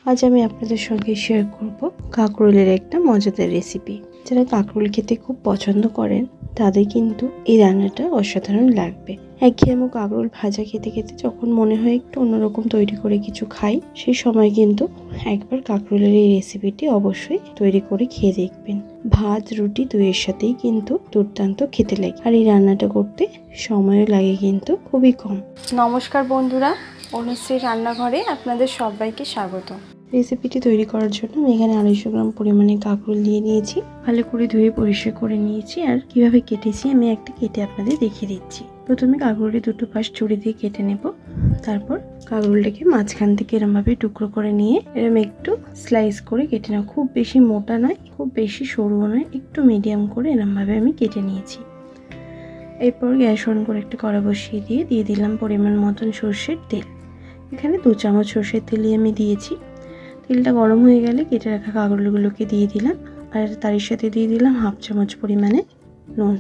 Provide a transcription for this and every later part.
আজ আমি আপনাদের সঙ্গে শেয়ার করব কাঁকরোলের একটা মজাদার রেসিপি। যারা কাঁকরোল খেতে খুব পছন্দ করেন তাদের কিন্তু এই রান্নাটা অসাধারণ লাগবে। একঘেয়েমো কাঁকরোল ভাজা খেতে খেতে যখন মনে হয় একটু অন্যরকম তৈরি করে কিছু খাই, সেই সময় কিন্তু একবার কাঁকরোলের এই রেসিপিটি অবশ্যই তৈরি করে খেয়ে দেখবেন। ভাত রুটি দুইয়ের সাথেই কিন্তু দুর্দান্ত খেতে লাগে, আর এই রান্নাটা করতে সময়ও লাগে কিন্তু খুবই কম। নমস্কার বন্ধুরা, অনুশ্রীর রান্নাঘরে আপনাদের সবাইকে স্বাগত। রেসিপিটি তৈরি করার জন্য আমি এখানে 250 গ্রাম পরিমাণে কাঁকরোল দিয়ে নিয়েছি। ভালো করে ধুয়ে পরিষ্কার করে নিয়েছি, আর কিভাবে কেটেছি আমি একটা কেটে আপনাদের দেখিয়ে দিচ্ছি। প্রথমে কাঁকরোলের দুটো পাশ ছুরি দিয়ে কেটে নেব। তারপর কাঁকরোলটাকে মাঝখান থেকে এরমভাবে টুকরো করে নিয়ে এরম একটু স্লাইস করে কেটে নেব। খুব বেশি মোটা নয়, খুব বেশি সরুও নয়, একটু মিডিয়াম করে এরমভাবে আমি কেটে নিয়েছি। এরপর গ্যাস অন করে একটা কড়া বসিয়ে দিয়ে দিলাম পরিমাণ মতন সর্ষের তেল। এখানে 2 চামচ সর্ষের তেলই আমি দিয়েছি। তেলটা গরম হয়ে গেলে কেটে রাখা কাঁকরোলগুলোকে দিয়ে দিলাম, আর তার সাথে দিয়ে দিলাম 1/2 চামচ পরিমাণে নুন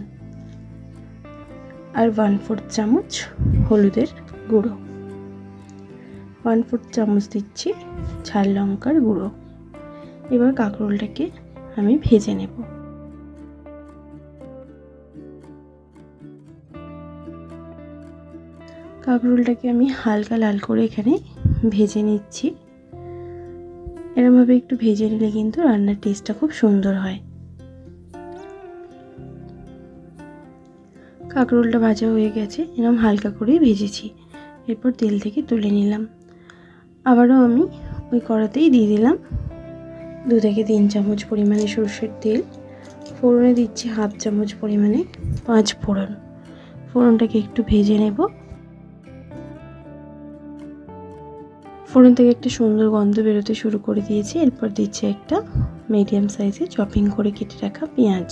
আর 1/4 চামচ হলুদের গুঁড়ো, 1/4 চামচ দিচ্ছি ঝাল লঙ্কার গুঁড়ো। এবার কাঁকরোলটাকে আমি ভেজে নেব। কাঁকরোলটাকে আমি হালকা লাল করে এখানে ভেজে নিচ্ছি। এরমভাবে একটু ভেজে নিলে কিন্তু রান্নার টেস্টটা খুব সুন্দর হয়। কাঁকরোলটা ভাজা হয়ে গেছে, এরকম হালকা করে ভেজেছি। এরপর তেল থেকে তুলে নিলাম। আবারও আমি ওই কড়াতেই দিয়ে দিলাম 2 থেকে 3 চামচ পরিমাণে সরষের তেল। ফোড়নে দিচ্ছি 1/2 চামচ পরিমাণে 5 ফোড়ন। ফোড়নটাকে একটু ভেজে নেব। ফোড়ন থেকে একটা সুন্দর গন্ধ বেরোতে শুরু করে দিয়েছি। এরপর দিচ্ছি একটা মিডিয়াম সাইজে চপিং করে কেটে রাখা পেঁয়াজ।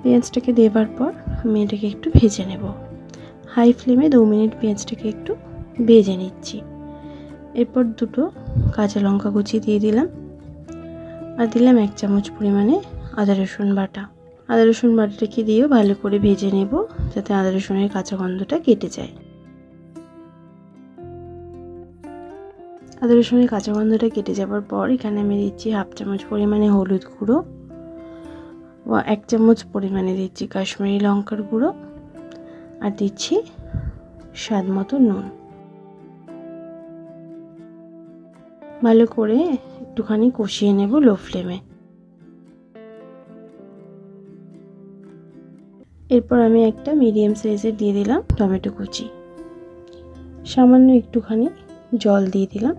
পেঁয়াজটাকে দেবার পর আমি এটাকে একটু ভেজে নেব। হাই ফ্লেমে 2 মিনিট পেঁয়াজটাকে একটু ভেজে নিচ্ছি। এরপর 2টো কাঁচা লঙ্কা কুচি দিয়ে দিলাম, আর দিলাম 1 চামচ পরিমাণে আদা রসুন বাটা। আদা রসুন বাটাটাকে দিয়েও ভালো করে ভেজে নেব, যাতে আদা রসুনের কাঁচা গন্ধটা কেটে যায়। আদা রসুনের কাঁচা গন্ধটা কেটে যাওয়ার পর এখানে আমি দিচ্ছি 1/2 চামচ পরিমাণে হলুদ গুঁড়ো, 1 চামচ পরিমাণে দিচ্ছি কাশ্মীরি লঙ্কার গুঁড়ো, আর দিচ্ছি স্বাদ মতো নুন। ভালো করে একটুখানি কষিয়ে নেব লো ফ্লেমে। এরপর আমি একটা মিডিয়াম সাইজের দিয়ে দিলাম টমেটো কুচি, সামান্য একটুখানি জল দিয়ে দিলাম।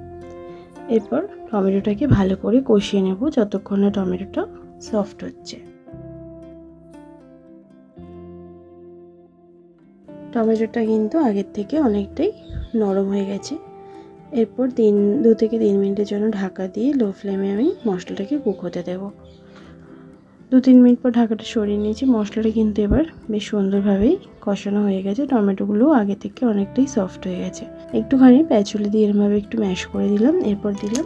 এরপর টমেটোটাকে ভালো করে কষিয়ে নেব যতক্ষণ না টমেটোটা সফট হচ্ছে। টমেটোটা কিন্তু আগের থেকে অনেকটাই নরম হয়ে গেছে। এরপর 2 থেকে 3 মিনিটের জন্য ঢাকা দিয়ে লো ফ্লেমে আমি মশলাটাকে কুক হতে দেব। 2-3 মিনিট পর ঢাকাটা সরিয়ে নিয়েছি। মশলাটা কিন্তু এবার বেশ সুন্দরভাবেই কষানো হয়ে গেছে। টমেটোগুলো আগে থেকে অনেকটাই সফট হয়ে গেছে। একটুখানি প্যাচুলি দিয়ে এরমভাবে একটু ম্যাশ করে দিলাম। এরপর দিলাম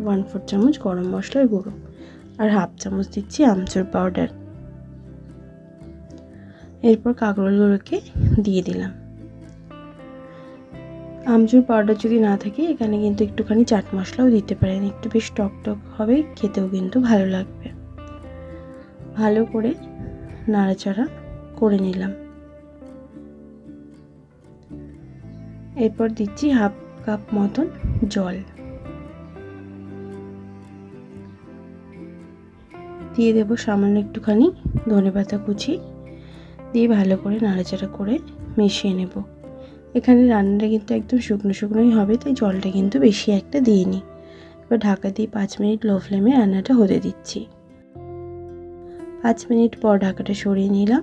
1/4 চামচ গরম মশলার গুঁড়ো, আর 1/2 চামচ দিচ্ছি আমচুর পাউডার। এরপর কাঁকরোলগুলোকে দিয়ে দিলাম। আমচুর পাউডার যদি না থাকে এখানে কিন্তু একটুখানি চাট মশলাও দিতে পারেন, একটু বেশ টক টক হবে, খেতেও কিন্তু ভালো লাগবে। ভালো করে নাড়াচাড়া করে নিলাম। এরপর দিচ্ছি 1/2 কাপ মতন জল, দিয়ে দেব সামান্য একটুখানি ধনেপাতা কুচি, দিয়ে ভালো করে নাড়াচাড়া করে মিশিয়ে নেব। এখানে রান্নাটা কিন্তু একদম শুকনো শুকনোই হবে, তাই জলটা কিন্তু বেশি একটা দিইনি। এবার ঢাকা দিয়ে 5 মিনিট লো ফ্লেমে রান্নাটা হতে দিচ্ছি। 5 মিনিট পর ঢাকাটা সরিয়ে নিলাম।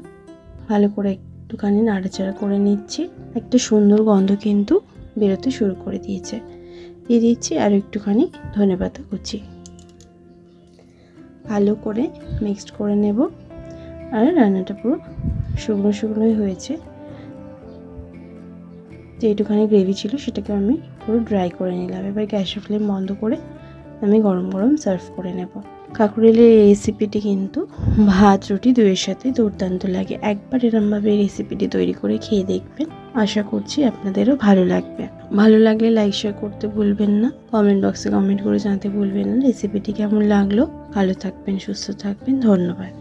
ভালো করে একটুখানি নাড়াচাড়া করে নিচ্ছি। একটা সুন্দর গন্ধ কিন্তু বেরোতে শুরু করে দিয়েছে। দিয়ে দিচ্ছি আর একটুখানি ধনেপাতা কুচি। ভালো করে মিক্সড করে নেব। আর রান্নাটা পুরো শুকনো শুকনোই হয়েছে। যেটুখানি গ্রেভি ছিল সেটাকে আমি পুরো ড্রাই করে নিলাম। এবার গ্যাসের ফ্লেম বন্ধ করে আমি গরম গরম সার্ভ করে নেব। কাঁকরোলের এই রেসিপিটি কিন্তু ভাত রুটি দুইয়ের সাথে দুর্দান্ত লাগে। একবার এরমভাবে এই রেসিপিটি তৈরি করে খেয়ে দেখবেন, আশা করছি আপনাদেরও ভালো লাগবে। ভালো লাগলে লাইক শেয়ার করতে ভুলবেন না, কমেন্ট বক্সে কমেন্ট করে জানাতে ভুলবেন না রেসিপিটি কেমন লাগলো। ভালো থাকবেন, সুস্থ থাকবেন, ধন্যবাদ।